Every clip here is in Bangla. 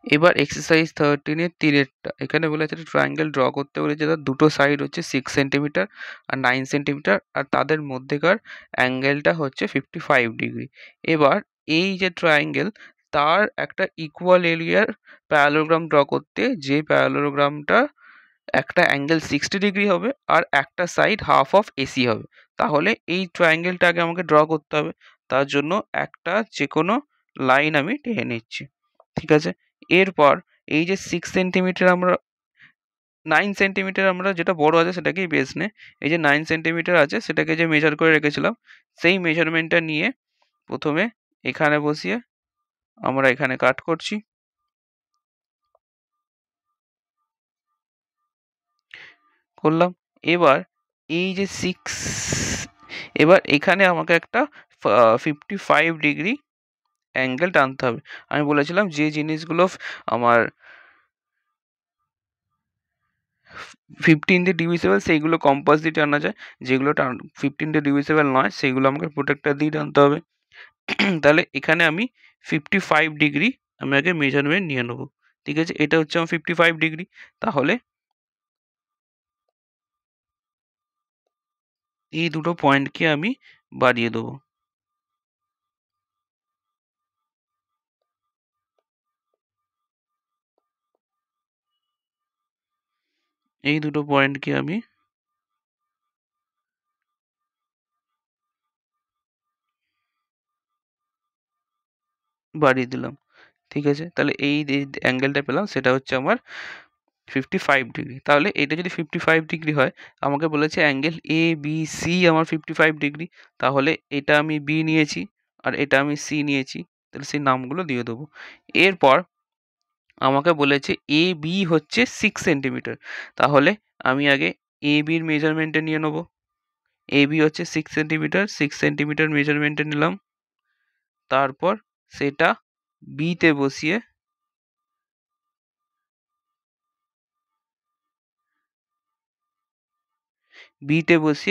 এবার এক্সারসাইজ 13 এর 3 এখানে বলেছে একটা ট্রায়াঙ্গেল ড্র করতে বলেছে, তার দুটো সাইড হচ্ছে 6 সেন্টিমিটার আর 9 সেন্টিমিটার আর তাদের মধ্যেকার অ্যাঙ্গেলটা হচ্ছে 55 ডিগ্রি। এবার এই যে ট্রায়াঙ্গেল তার একটা ইকুয়াল এরিয়ার প্যারালোগ্রাম ড্র করতে, যে প্যারালোগ্রামটা একটা অ্যাঙ্গেল 60 ডিগ্রি হবে আর একটা সাইড হাফ অফ এসি হবে। তাহলে এই ট্রায়াঙ্গেলটা আগে আমাকে ড্র করতে হবে। তার জন্য একটা যেকোনো লাইন আমি টেনে নিচ্ছি। ঠিক আছে? এরপর এই যে 6 সেন্টিমিটার আমরা 9 সেন্টিমিটার আমরা যেটা বড় আছে সেটাকেই বেস নে। এই যে 9 সেন্টিমিটার আছে সেটাকে যে মেজার করে রেখেছিলাম, সেই মেজারমেন্টটা নিয়ে প্রথমে এখানে বসিয়ে আমরা এখানে কাট করছি। করলাম। এবার এই যে 6, এবার এখানে আমাকে একটা 55 ডিগ্রি অ্যাঙ্গেল টানতে হবে। আমি বলেছিলাম যে জিনিসগুলো আমার 15 দিয়ে ডিভিজিবল সেইগুলো কম্পাস দিয়ে টানা যায়, যেগুলো 15 দিয়ে ডিভিজিবল নয় সেগুলো আমাকে প্রোটেক্টর দিয়ে টানতে হবে। তাহলে এখানে আমি 55 ডিগ্রি আমি আগে মেজারমেন্ট নিয়ে নেবো। ঠিক আছে? এটা হচ্ছে আমার 55 ডিগ্রি। তাহলে এই দুটো পয়েন্টকে আমি বাড়িয়ে দেবো। এই দুটো পয়েন্টকে আমি বাড়িয়ে দিলাম। ঠিক আছে? তাহলে এই যে অ্যাঙ্গেলটা পেলাম সেটা হচ্ছে আমার 55 ডিগ্রি। তাহলে এটা যদি 55 ডিগ্রি হয়, আমাকে বলেছে অ্যাঙ্গেল এ বি সি আমার 55 ডিগ্রি। তাহলে এটা আমি বি নিয়েছি আর এটা আমি সি নিয়েছি। তাহলে সেই নামগুলো দিয়ে দেবো। এরপর আমাকে বলেছে এ বি হচ্ছে 6 সেন্টিমিটার। তাহলে আমি আগে এ বির মেজারমেন্টটা নিয়ে নেবো। এ বি হচ্ছে 6 সেন্টিমিটার, 6 সেন্টিমিটার মেজারমেন্টটা নিলাম। তারপর সেটা বিতে বসিয়ে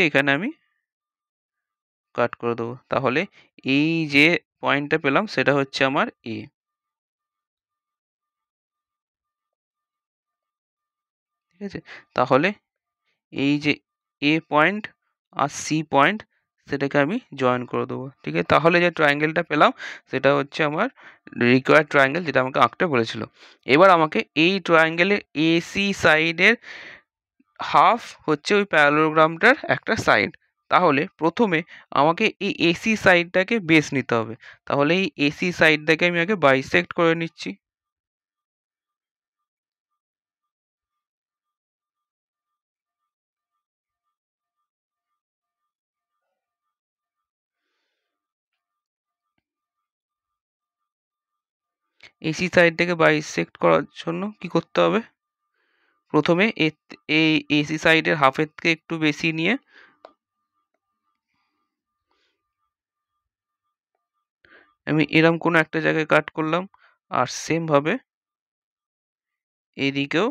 এখানে আমি কাট করে দেবো। তাহলে এই যে পয়েন্টটা পেলাম সেটা হচ্ছে আমার এ। ঠিক আছে? তাহলে এই যে এ পয়েন্ট আর সি পয়েন্ট সেটাকে আমি জয়েন করে দেবো। ঠিক আছে? তাহলে যে ট্রায়াঙ্গেলটা পেলাম সেটা হচ্ছে আমার রিকোয়ার্ড ট্রায়াঙ্গেল, যেটা আমাকে আঁকতে বলেছিল। এবার আমাকে এই ট্রায়াঙ্গেলের এসি সাইডের হাফ হচ্ছে ওই প্যারালোগ্রামটার একটা সাইড। তাহলে প্রথমে আমাকে এই এসি সাইডটাকে বেস নিতে হবে। তাহলে এই এসি সাইডটাকে আমি আগে বাইসেক্ট করে নিচ্ছি। এসি সাইডটাকে বাইসেক্ট করার জন্য কি করতে হবে? প্রথমে এই এসি সাইডের হাফের থেকে একটু বেশি নিয়ে আমি এরম কোনো একটা জায়গায় কাট করলাম আর সেম ভাবে এদিকেও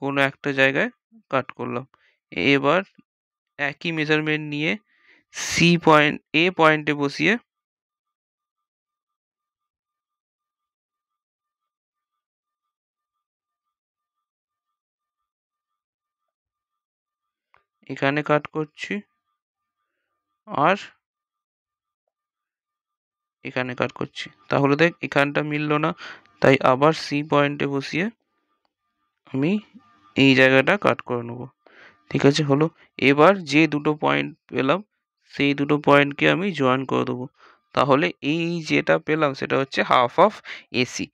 কোনো একটা জায়গায় কাট করলাম। এবার একই মেজারমেন্ট নিয়ে সি পয়েন্ট এ পয়েন্টে বসিয়ে এখানে কাট করছি আর এখানে কাট করছি। তাহলে দেখ এখানটা মিললো না, তাই আবার সি পয়েন্টে বসিয়ে আমি এই জায়গাটা কাট করে নেবো। ঠিক আছে? হলো। এবার যে দুটো পয়েন্ট পেলাম সেই দুটো পয়েন্টকে আমি জয়েন করে দেবো। তাহলে এই যেটা পেলাম সেটা হচ্ছে হাফ অফ এসি।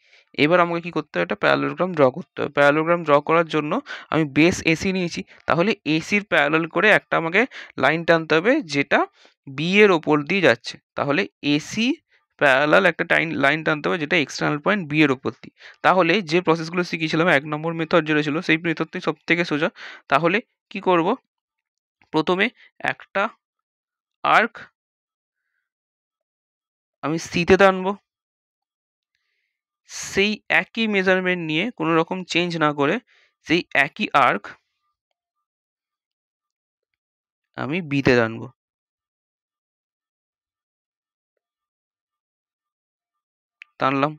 এবার আমাকে কি করতে হবে? একটা প্যারালোগ্রাম ড্র করতে হবে। প্যারালোগ্রাম ড্র করার জন্য আমি বেস এসি নিয়েছি। তাহলে এসির প্যারালাল করে একটা আমাকে লাইন টানতে হবে যেটা বি এর ওপর দিয়ে যাচ্ছে। তাহলে এসি প্যারালাল একটা লাইন টানতে হবে যেটা এক্সটার্নাল পয়েন্ট বি এর ওপর দিয়ে। তাহলে যে প্রসেসগুলো শিখিয়েছিলাম 1 নম্বর মেথড যেটা ছিল সেই মেথডটাই সবথেকে সোজা। তাহলে কি করব? প্রথমে একটা আর্ক আমি সিতে টানবো। সেই একই মেজারমেন্ট নিয়ে কোনো রকম চেঞ্জ না করে সেই একই আর্ক আমি বিতে টানবো। টানলাম।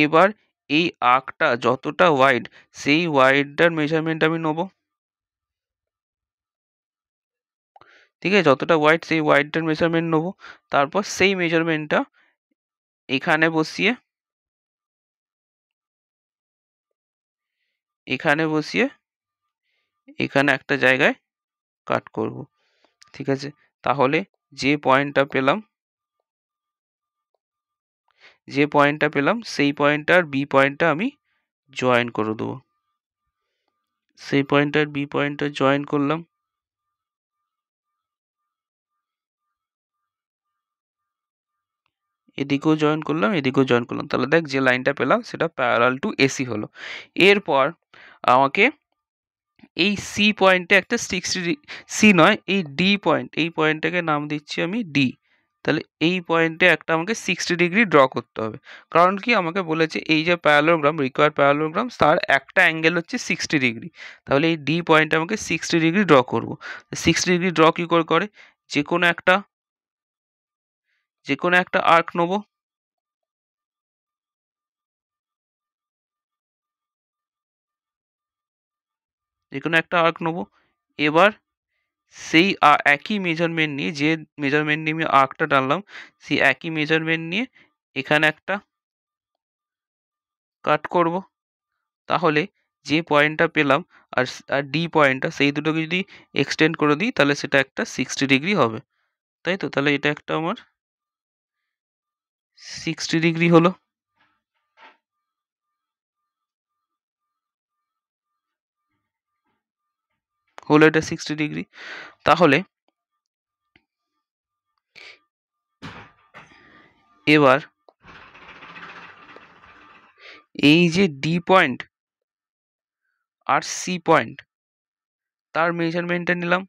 এবার এই আর্কটা যতটা ওয়াইড সেই ওয়াইডটার মেজারমেন্ট আমি নেব। ঠিক আছে, যতটা ওয়াইড সেই ওয়াইডটার মেজারমেন্ট নেব। তারপর সেই মেজারমেন্টটা এখানে বসিয়ে এখানে একটা জায়গায় কাট করব। ঠিক আছে, তাহলে যে পয়েন্টটা পেলাম সেই পয়েন্টটা আর বি পয়েন্টটা আমি জয়েন করে দেবো। সেই পয়েন্টটা আর বি পয়েন্টটা জয়েন করলাম। এদিকেও জয়েন করলাম, এদিকেও জয়েন করলাম, তাহলে দেখ যে লাইনটা পেলাম সেটা প্যারালাল টু এসি হলো। এরপর আমাকে এই সি পয়েন্টে একটা 60, সি নয় এই ডি পয়েন্ট, এই পয়েন্টটাকে নাম দিচ্ছি আমি ডি। তাহলে এই পয়েন্টে একটা আমাকে 60 ডিগ্রি ড্র করতে হবে। কারণ কি, আমাকে বলেছে এই যে প্যারালোগ্রাম, রিকোয়ার্ড প্যারালোগ্রাম, তার একটা অ্যাঙ্গেল হচ্ছে 60 ডিগ্রি। তাহলে এই ডি পয়েন্টে আমাকে 60 ডিগ্রি ড্র করবো। 60 ডিগ্রি ড্র কী করে, যে কোনো একটা আর্ক নেবো। যে কোনো একটা আর্ক নেবো। এবার সেই একই মেজারমেন্ট নিয়ে, যে মেজারমেন্ট নিয়ে আমি আর্কটা টানলাম, সেই একই মেজারমেন্ট নিয়ে এখানে একটা কাট করব। তাহলে যে পয়েন্টটা পেলাম আর ডি পয়েন্টটা, সেই দুটোকে যদি এক্সটেন্ড করে দিই তাহলে সেটা একটা 60 ডিগ্রি হবে। তাই তো, তাহলে এটা একটা আমার 60 ডিগ্রি হলো। এটা 60 ডিগ্রি। তাহলে এবার এই যে ডি পয়েন্ট আর সি পয়েন্ট, তার মেজারমেন্টটা নিলাম।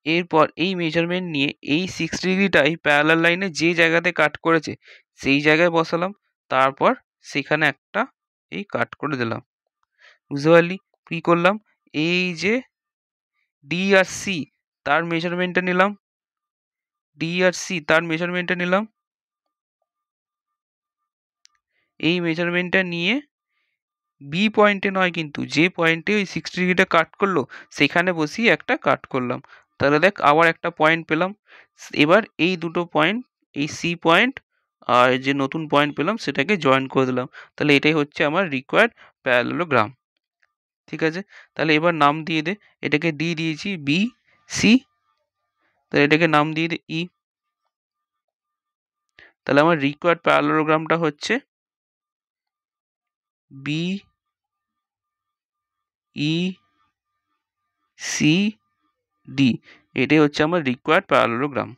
এরপর এই মেজারমেন্ট নিয়ে এই 60 ডিগ্রিটা এই প্যারালাল লাইনে যে জায়গাতে কাট করেছে সেই জায়গায় বসালাম। তারপর সেখানে একটা এই কাট করে দিলাম। বুঝতে পারলি? কী করলাম, এই যে ডি আর সি তার মেজারমেন্টটা নিলাম, এই মেজারমেন্টটা নিয়ে বি পয়েন্টে নয় কিন্তু, যে পয়েন্টে ওই 60 ডিগ্রিটা কাট করলো সেখানে বসিয়ে একটা কাট করলাম। তাহলে দেখ আবার একটা পয়েন্ট পেলাম। এবার এই দুটো পয়েন্ট, এই সি পয়েন্ট আর যে নতুন পয়েন্ট পেলাম সেটাকে জয়েন করে দিলাম। তাহলে এটাই হচ্ছে আমার রিকোয়ার্ড প্যারালেলোগ্রাম। ঠিক আছে, তাহলে এবার নাম দিয়ে দে। এটাকে ডি দিয়েছি, বি সি, তাহলে এটাকে নাম দিয়ে দে ই। তাহলে আমার রিকোয়ার্ড প্যারালেলোগ্রামটা হচ্ছে বি ই সি ডি। এটাই হচ্ছে আমার রিকোয়ার্ড প্যারালেলোগ্রাম।